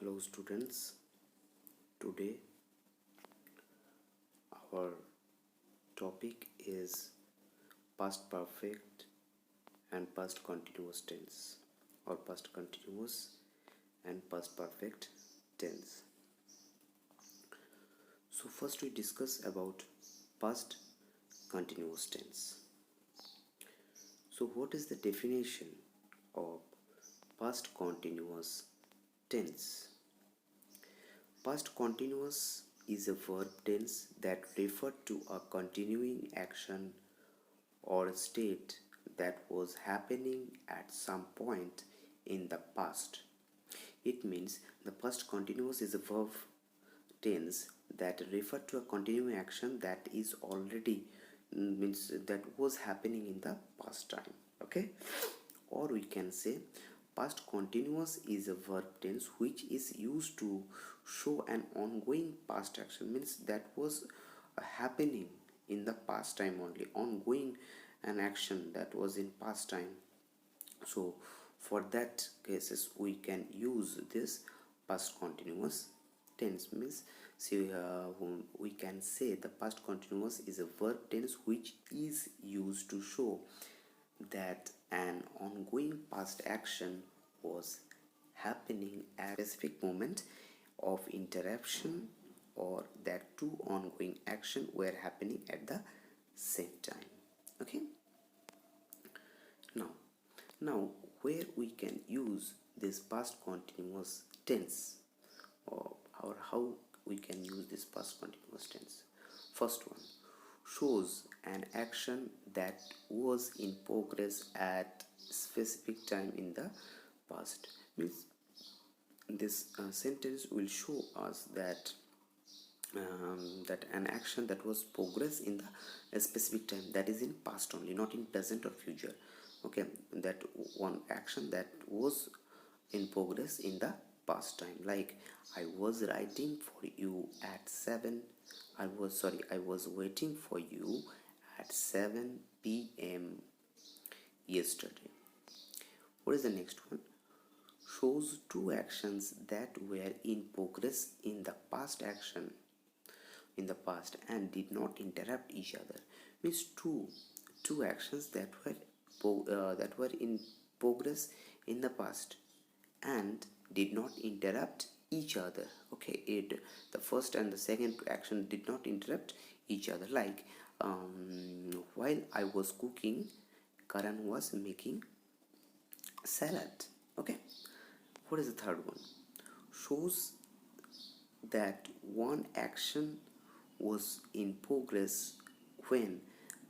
Hello students, today our topic is past perfect and past continuous tense, or past continuous and past perfect tense. So first we discuss about past continuous tense. So what is the definition of past continuous tense? Past continuous is a verb tense that referred to a continuing action or state that was happening at some point in the past. It means the past continuous is a verb tense that refer to a continuing action that is already means that was happening in the past time. Okay, or we can say past continuous is a verb tense which is used to show an ongoing past action, means that was happening in the past time only, ongoing an action that was in past time. So for that cases we can use this past continuous tense. Means see, we can say the past continuous is a verb tense which is used to show that an ongoing past action was happening at a specific moment of interruption, or that two ongoing action were happening at the same time. Okay, now where we can use this past continuous tense, or how we can use this past continuous tense. First one, shows an action that was in progress at specific time in the past. Means this sentence will show us that that an action that was progress in the specific time, that is in past only, not in present or future. Okay, that one action that was in progress in the past time, like I was writing for you at 7 I was waiting for you at 7 p.m. yesterday. What is the next one? Shows two actions that were in progress in the past action in the past and did not interrupt each other. Means two actions that were in progress in the past and did not interrupt each other. Okay, the first and the second action did not interrupt each other, like while I was cooking, Karan was making salad. Okay, what is the third one? Shows that one action was in progress when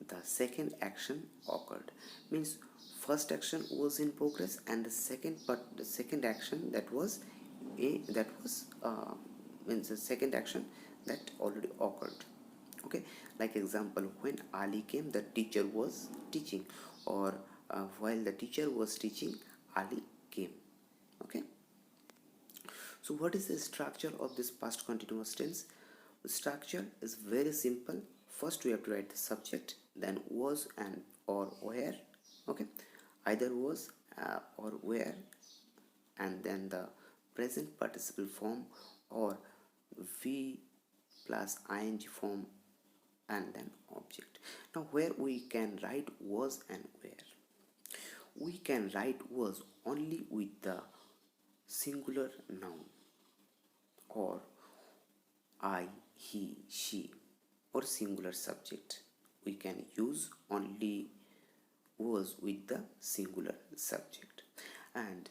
the second action occurred. Means first action was in progress and the second action that was means the second action that already occurred. Okay, like example, when Ali came, the teacher was teaching, or while the teacher was teaching, Ali came. Okay, so what is the structure of this past continuous tense? The structure is very simple. First we have to write the subject, then was and or where. Okay, either was or where, and then the present participle form, or V plus ing form, and then object. Now where we can write was and where? We can write was only with the singular noun, or I, he, she, or singular subject. We can use only was with the singular subject. And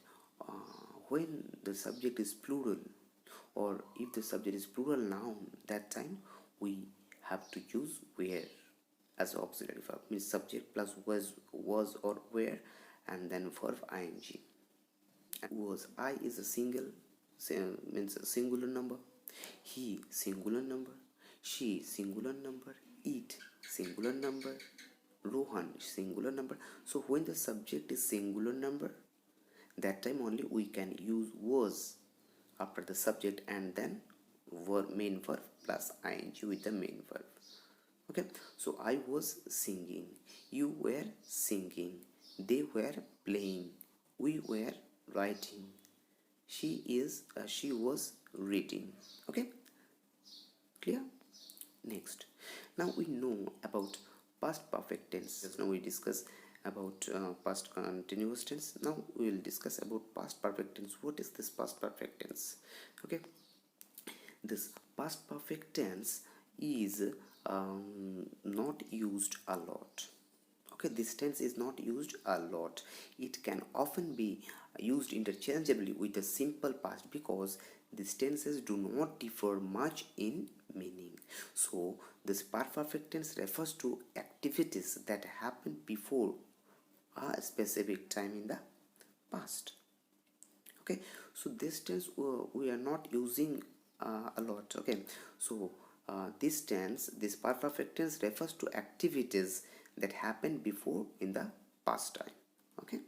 when the subject is plural, or if the subject is plural noun, that time we have to use where as auxiliary verb. Means subject plus was or where, and then verb ing. And was, I is a means a singular number, he singular number, she singular number, it singular number, Rohan singular number. So when the subject is singular number, that time only we can use was after the subject, and then main verb plus ing with the main verb. Okay, so I was singing, you were singing, they were playing, we were writing, she was reading. Okay, clear? Next, now we know about past perfect tense. Now we discuss about past continuous tense. Now we will discuss about past perfect tense. What is this past perfect tense? Okay, this past perfect tense is not used a lot. Okay, this tense is not used a lot. It can often be used interchangeably with the simple past because these tenses do not differ much in meaning. So this past perfect tense refers to activities that happened before a specific time in the past. Okay, so this tense we are not using a lot. Okay, so this tense, this past perfect tense refers to activities that happened before in the past time. Okay,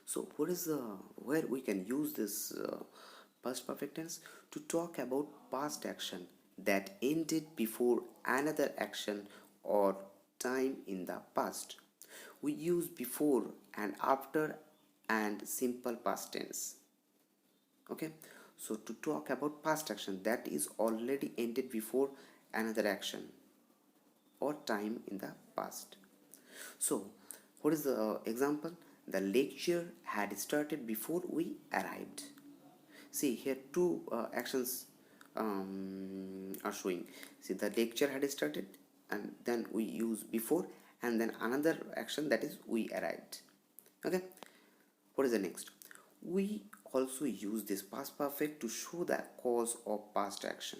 so what is the where we can use this past perfect tense? To talk about past action that ended before another action or time in the past. We use before and after and simple past tense. Okay, so to talk about past action that is already ended before another action or time in the past. So what is the example? The lecture had started before we arrived. See here two actions are showing. See, the lecture had started and then we use before, and then another action, that is we arrived. Okay, what is the next? We also use this past perfect to show the cause of past action.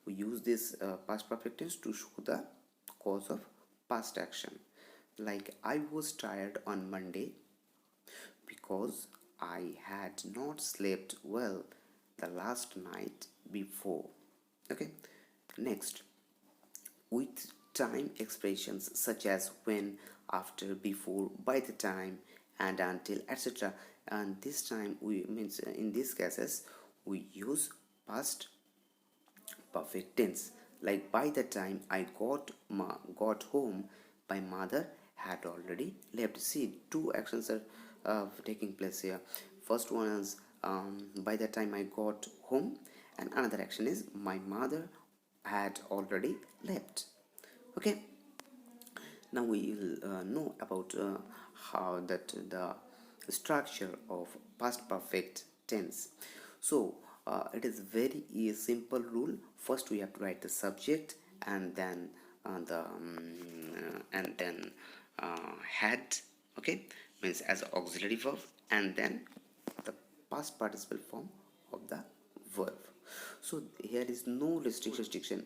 We use this past perfect tense to show the cause of past action. Like, I was tired on Monday because I had not slept well the last night before. Okay, next, with time expressions such as when, after, before, by the time, and until, etc. And this time we means in these cases we use past perfect tense. Like, by the time I got home, my mother had already left. See, two actions are taking place here. First one is by the time I got home, and another action is my mother had already left. Okay, now we will know about how that the structure of past perfect tense. So it is very simple rule. First we have to write the subject, and then had, okay, means as auxiliary verb, and then the past participle form of the verb. So here is no restriction.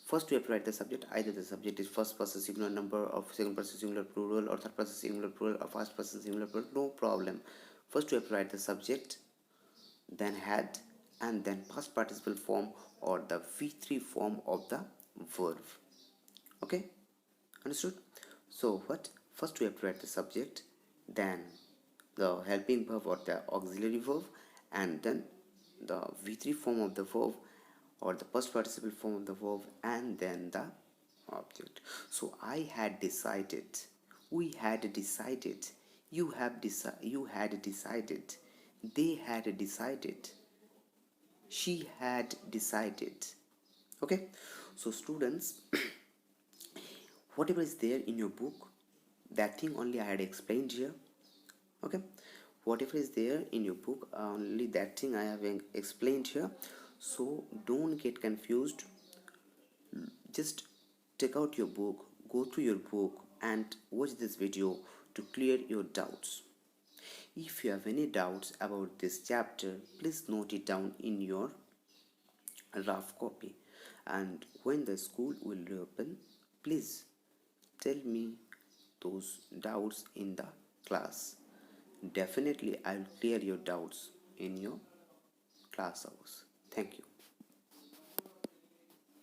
First we have to write the subject. Either the subject is first person singular number, or second person singular plural, or third person singular plural, or first person singular plural, no problem. First we have to write the subject, then had, and then past participle form or the V3 form of the verb. Okay, understood? So what? First we have to write the subject, then the helping verb or the auxiliary verb, and then the V3 form of the verb or the past participle form of the verb, and then the object. So I had decided, we had decided, you had decided, they had decided, she had decided. Okay, so students, whatever is there in your book, that thing only I had explained here. Okay, whatever is there in your book, only that thing I have explained here. So don't get confused. Just take out your book, go through your book, and watch this video to clear your doubts. If you have any doubts about this chapter, please note it down in your rough copy, and when the school will reopen, please tell me those doubts in the class. Definitely I'll clear your doubts in your class hours. Thank you.